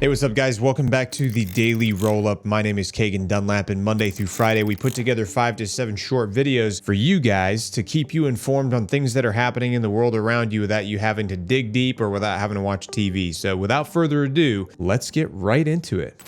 Hey, what's up, guys? Welcome back to the Daily Rollup. My name is Kagan Dunlap, and Monday through Friday, we put together 5 to 7 short videos for you guys to keep you informed on things that are happening in the world around you without you having to dig deep or without having to watch TV. So without further ado, let's get right into it.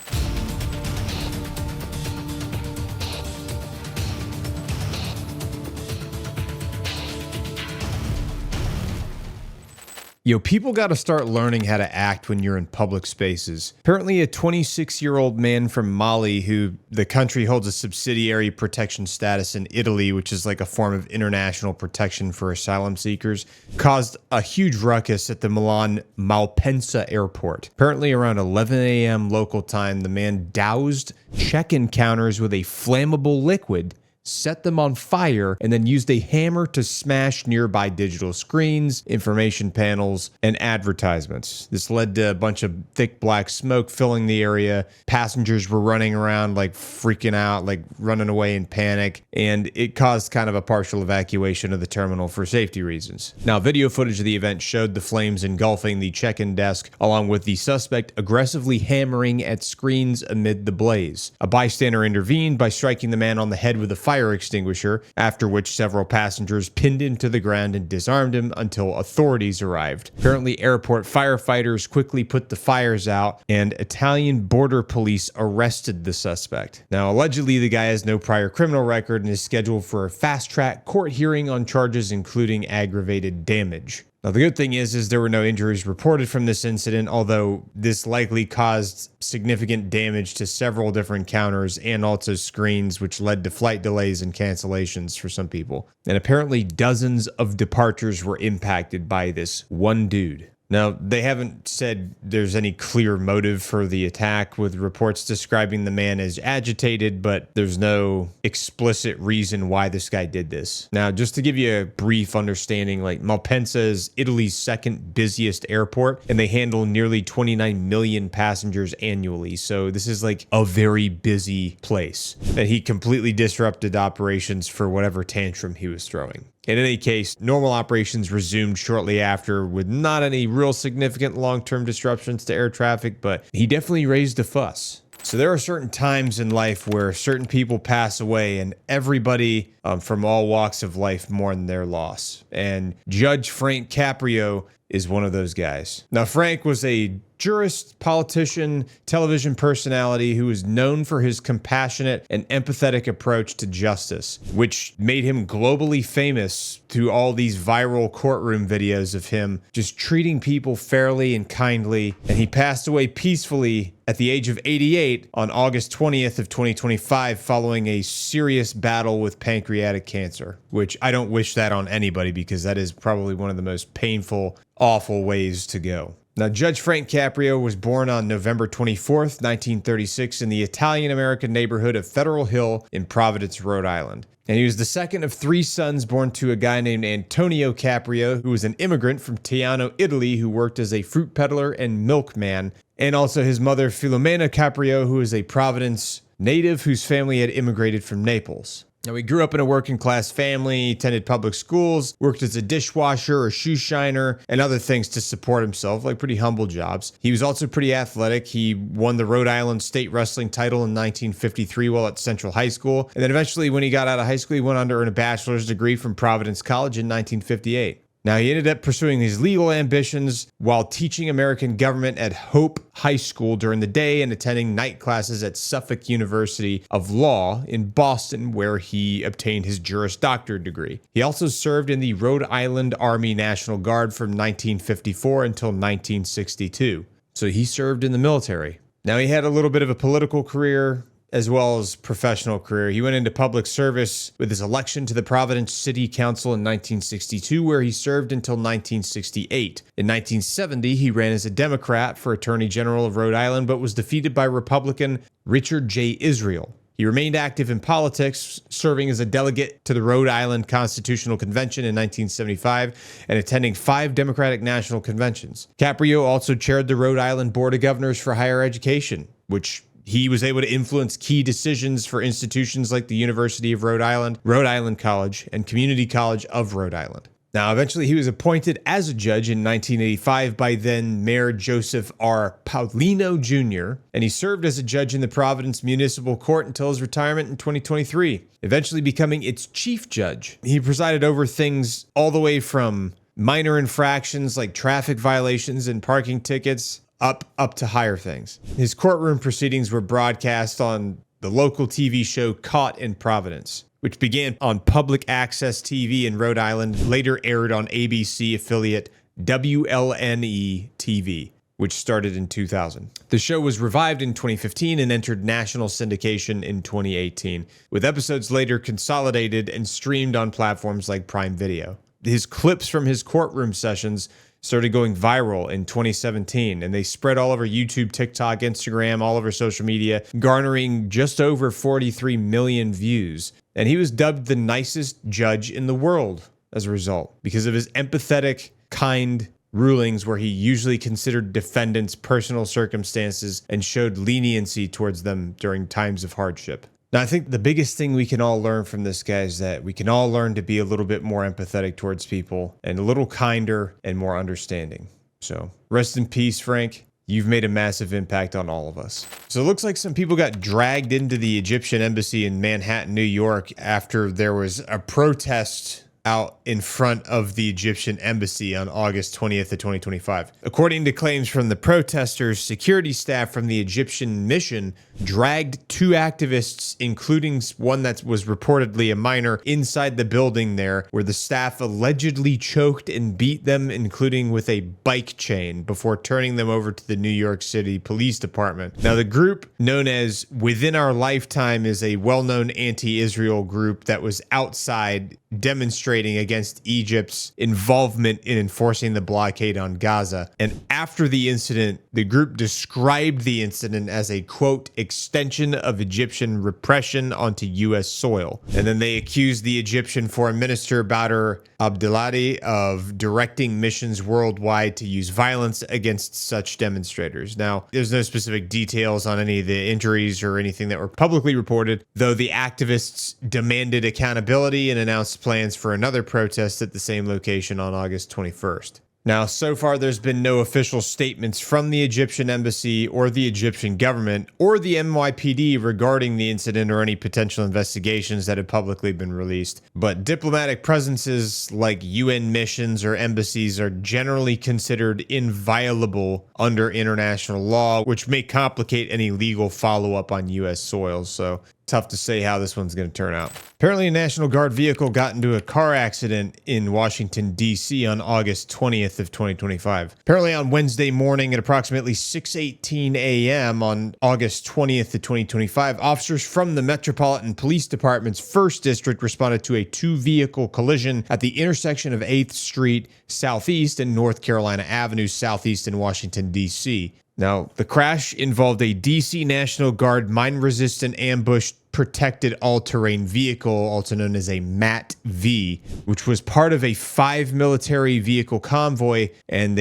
Yo, people got to start learning how to act when you're in public spaces. Apparently, a 26-year-old man from Mali, who the country holds a subsidiary protection status in Italy, which is like a form of international protection for asylum seekers, caused a huge ruckus at the Milan Malpensa airport. Apparently, around 11 a.m. local time, the man doused check-in counters with a flammable liquid, set them on fire, and then used a hammer to smash nearby digital screens, information panels, and advertisements. This led to a bunch of thick black smoke filling the area. Passengers were running around like freaking out, like running away in panic, and it caused kind of a partial evacuation of the terminal for safety reasons. Now, video footage of the event showed the flames engulfing the check-in desk, along with the suspect aggressively hammering at screens amid the blaze. A bystander intervened by striking the man on the head with a fire extinguisher, after which several passengers pinned him to the ground and disarmed him until authorities arrived. Apparently, airport firefighters quickly put the fires out, and Italian border police arrested the suspect. Now, allegedly, the guy has no prior criminal record and is scheduled for a fast-track court hearing on charges including aggravated damage. Now, the good thing is there were no injuries reported from this incident, although this likely caused significant damage to several different counters and also screens, which led to flight delays and cancellations for some people. And apparently dozens of departures were impacted by this one dude. Now, they haven't said there's any clear motive for the attack, with reports describing the man as agitated, but there's no explicit reason why this guy did this. Now, just to give you a brief understanding, like Malpensa is Italy's second busiest airport, and they handle nearly 29 million passengers annually. So this is like a very busy place. And he completely disrupted operations for whatever tantrum he was throwing. In any case, normal operations resumed shortly after with not any real significant long-term disruptions to air traffic, but he definitely raised a fuss. So there are certain times in life where certain people pass away and everybody from all walks of life mourn their loss. And Judge Frank Caprio is one of those guys. Now, Frank was a jurist, politician, television personality who was known for his compassionate and empathetic approach to justice, which made him globally famous through all these viral courtroom videos of him just treating people fairly and kindly. And he passed away peacefully at the age of 88 on August 20th of 2025 following a serious battle with pancreatic cancer, which I don't wish that on anybody because that is probably one of the most painful, awful ways to go. Now, Judge Frank Caprio was born on November 24th, 1936 in the Italian-American neighborhood of Federal Hill in Providence, Rhode Island. And he was the second of 3 sons born to a guy named Antonio Caprio, who was an immigrant from Teano, Italy, who worked as a fruit peddler and milkman, and also his mother, Filomena Caprio, who is a Providence native whose family had immigrated from Naples. Now, he grew up in a working class family, attended public schools, worked as a dishwasher or shoe shiner, and other things to support himself, like pretty humble jobs. He was also pretty athletic. He won the Rhode Island state wrestling title in 1953 while at Central High School. And then eventually, when he got out of high school, he went on to earn a bachelor's degree from Providence College in 1958. Now, he ended up pursuing his legal ambitions while teaching American government at Hope High School during the day and attending night classes at Suffolk University of Law in Boston, where he obtained his Juris Doctor degree. He also served in the Rhode Island Army National Guard from 1954 until 1962. So he served in the military. Now, he had a little bit of a political career as well as professional career. He went into public service with his election to the Providence City Council in 1962, where he served until 1968. In 1970, he ran as a Democrat for Attorney General of Rhode Island, but was defeated by Republican Richard J. Israel. He remained active in politics, serving as a delegate to the Rhode Island Constitutional Convention in 1975 and attending 5 Democratic National Conventions. Caprio also chaired the Rhode Island Board of Governors for Higher Education, which he was able to influence key decisions for institutions like the University of Rhode Island, Rhode Island College, and Community College of Rhode Island. Now, eventually he was appointed as a judge in 1985 by then Mayor Joseph R. Paulino Jr., and he served as a judge in the Providence Municipal Court until his retirement in 2023, eventually becoming its chief judge. He presided over things all the way from minor infractions like traffic violations and parking tickets up to higher things. His courtroom proceedings were broadcast on the local TV show Caught in Providence, which began on public access TV in Rhode Island, later aired on ABC affiliate WLNE TV, which started in 2000. The show was revived in 2015 and entered national syndication in 2018, with episodes later consolidated and streamed on platforms like Prime Video. His clips from his courtroom sessions started going viral in 2017, and they spread all over YouTube, TikTok, Instagram, all over social media, garnering just over 43 million views. And he was dubbed the nicest judge in the world as a result, because of his empathetic, kind rulings where he usually considered defendants' personal circumstances and showed leniency towards them during times of hardship. Now, I think the biggest thing we can all learn from this guy is that we can all learn to be a little bit more empathetic towards people and a little kinder and more understanding. So rest in peace, Frank. You've made a massive impact on all of us. So it looks like some people got dragged into the Egyptian embassy in Manhattan, New York, after there was a protest out in front of the Egyptian embassy on August 20th of 2025. According to claims from the protesters, security staff from the Egyptian mission dragged two activists, including one that was reportedly a minor, inside the building there, where the staff allegedly choked and beat them, including with a bike chain, before turning them over to the New York City Police Department. Now, the group known as Within Our Lifetime is a well-known anti-Israel group that was outside demonstrating against Egypt's involvement in enforcing the blockade on Gaza. And after the incident, the group described the incident as a, quote, extension of Egyptian repression onto U.S. soil. And then they accused the Egyptian Foreign Minister Badr Abdelhadi of directing missions worldwide to use violence against such demonstrators. Now, there's no specific details on any of the injuries or anything that were publicly reported, though the activists demanded accountability and announced plans for another protest at the same location on August 21st. Now, so far, there's been no official statements from the Egyptian embassy or the Egyptian government or the NYPD regarding the incident or any potential investigations that have publicly been released. But diplomatic presences like UN missions or embassies are generally considered inviolable under international law, which may complicate any legal follow-up on U.S. soil. So tough to say how this one's going to turn out. Apparently, a National Guard vehicle got into a car accident in Washington, D.C. on August 20th of 2025. Apparently, on Wednesday morning at approximately 6:18 a.m. on August 20th of 2025, officers from the Metropolitan Police Department's 1st District responded to a two-vehicle collision at the intersection of 8th Street Southeast and North Carolina Avenue Southeast in Washington, D.C. Now, the crash involved a DC National Guard mine-resistant ambush protected all-terrain vehicle, also known as a MAT-V, which was part of a 5 military vehicle convoy, and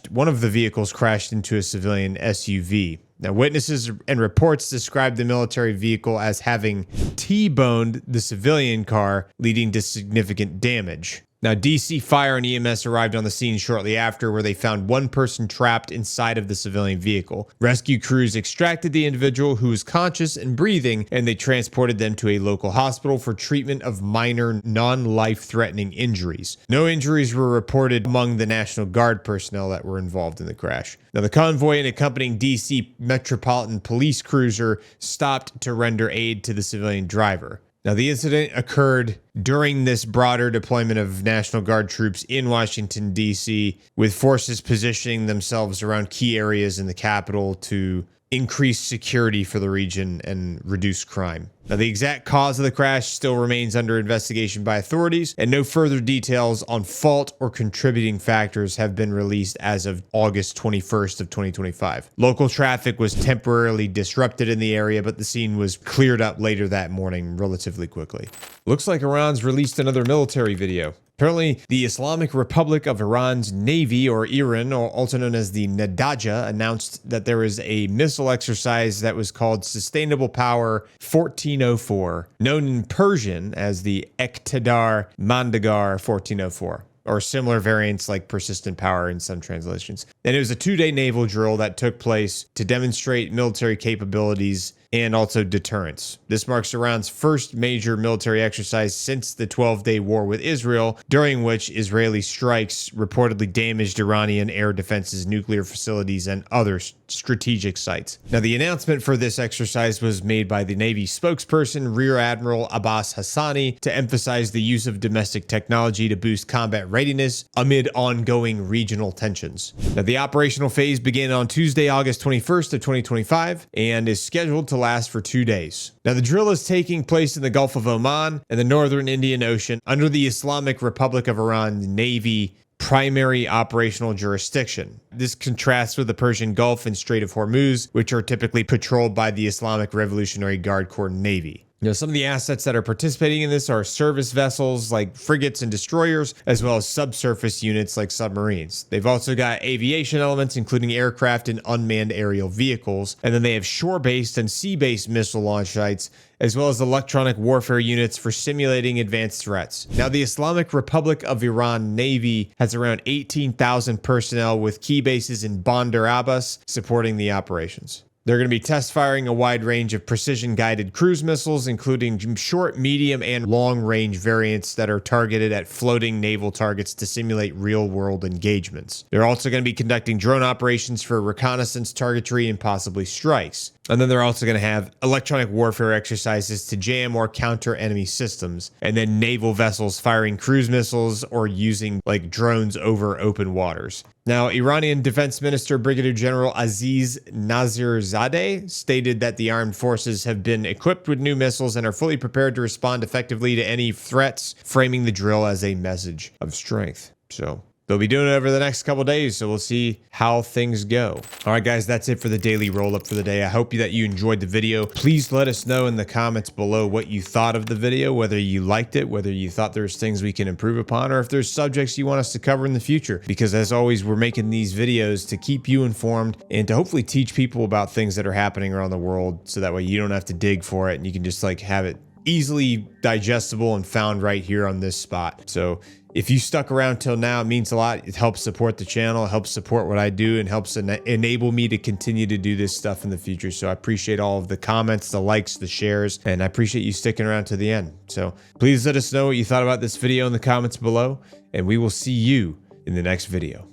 one of the vehicles crashed into a civilian SUV. Now, witnesses and reports described the military vehicle as having T-boned the civilian car, leading to significant damage. Now, DC Fire and EMS arrived on the scene shortly after, where they found one person trapped inside of the civilian vehicle. Rescue crews extracted the individual, who was conscious and breathing, and they transported them to a local hospital for treatment of minor, non-life-threatening injuries. No injuries were reported among the National Guard personnel that were involved in the crash. Now, the convoy and accompanying DC Metropolitan Police cruiser stopped to render aid to the civilian driver. Now, the incident occurred during this broader deployment of National Guard troops in Washington, D.C., with forces positioning themselves around key areas in the capital to increase security for the region and reduce crime. Now, the exact cause of the crash still remains under investigation by authorities, and no further details on fault or contributing factors have been released as of August 21st of 2025. Local traffic was temporarily disrupted in the area, but the scene was cleared up later that morning relatively quickly. Looks like Iran's released another military video. Apparently, the Islamic Republic of Iran's Navy, or Iran, or also known as the Nadaja, announced that there was a missile exercise that was called Sustainable Power 1404, known in Persian as the Eqtidar Mandagar 1404. or similar variants like persistent power in some translations. And it was a 2-day naval drill that took place to demonstrate military capabilities and also deterrence. This marks Iran's first major military exercise since the 12-day war with Israel, during which Israeli strikes reportedly damaged Iranian air defenses, nuclear facilities, and other strategic sites. Now, the announcement for this exercise was made by the Navy spokesperson, Rear Admiral Abbas Hassani, to emphasize the use of domestic technology to boost combat readiness amid ongoing regional tensions. Now, the operational phase began on Tuesday, August 21st of 2025, and is scheduled to last for 2 days. Now, the drill is taking place in the Gulf of Oman and the northern Indian Ocean under the Islamic Republic of Iran Navy primary operational jurisdiction. This contrasts with the Persian Gulf and Strait of Hormuz, which are typically patrolled by the Islamic Revolutionary Guard Corps Navy. Some of the assets that are participating in this are service vessels like frigates and destroyers, as well as subsurface units like submarines. They've also got aviation elements, including aircraft and unmanned aerial vehicles. And then they have shore-based and sea-based missile launch sites, as well as electronic warfare units for simulating advanced threats. Now, the Islamic Republic of Iran Navy has around 18,000 personnel with key bases in Bandar Abbas supporting the operations. They're going to be test firing a wide range of precision-guided cruise missiles, including short, medium, and long-range variants that are targeted at floating naval targets to simulate real-world engagements. They're also going to be conducting drone operations for reconnaissance, targetry, and possibly strikes. And then they're also going to have electronic warfare exercises to jam or counter enemy systems, and then naval vessels firing cruise missiles or using like drones over open waters. Now, Iranian Defense Minister Brigadier General Aziz Nazirzadeh stated that the armed forces have been equipped with new missiles and are fully prepared to respond effectively to any threats, framing the drill as a message of strength. So they'll be doing it over the next couple days, so we'll see how things go. All right, guys, that's it for the daily roll-up for the day. I hope that you enjoyed the video. Please let us know in the comments below what you thought of the video, whether you liked it, whether you thought there's things we can improve upon, or if there's subjects you want us to cover in the future. Because as always, we're making these videos to keep you informed and to hopefully teach people about things that are happening around the world, so that way you don't have to dig for it and you can just like have it easily digestible and found right here on this spot. So if you stuck around till now, it means a lot. It helps support the channel, it helps support what I do, and helps enable me to continue to do this stuff in the future. So I appreciate all of the comments, the likes, the shares, and I appreciate you sticking around to the end. So please let us know what you thought about this video in the comments below, and we will see you in the next video.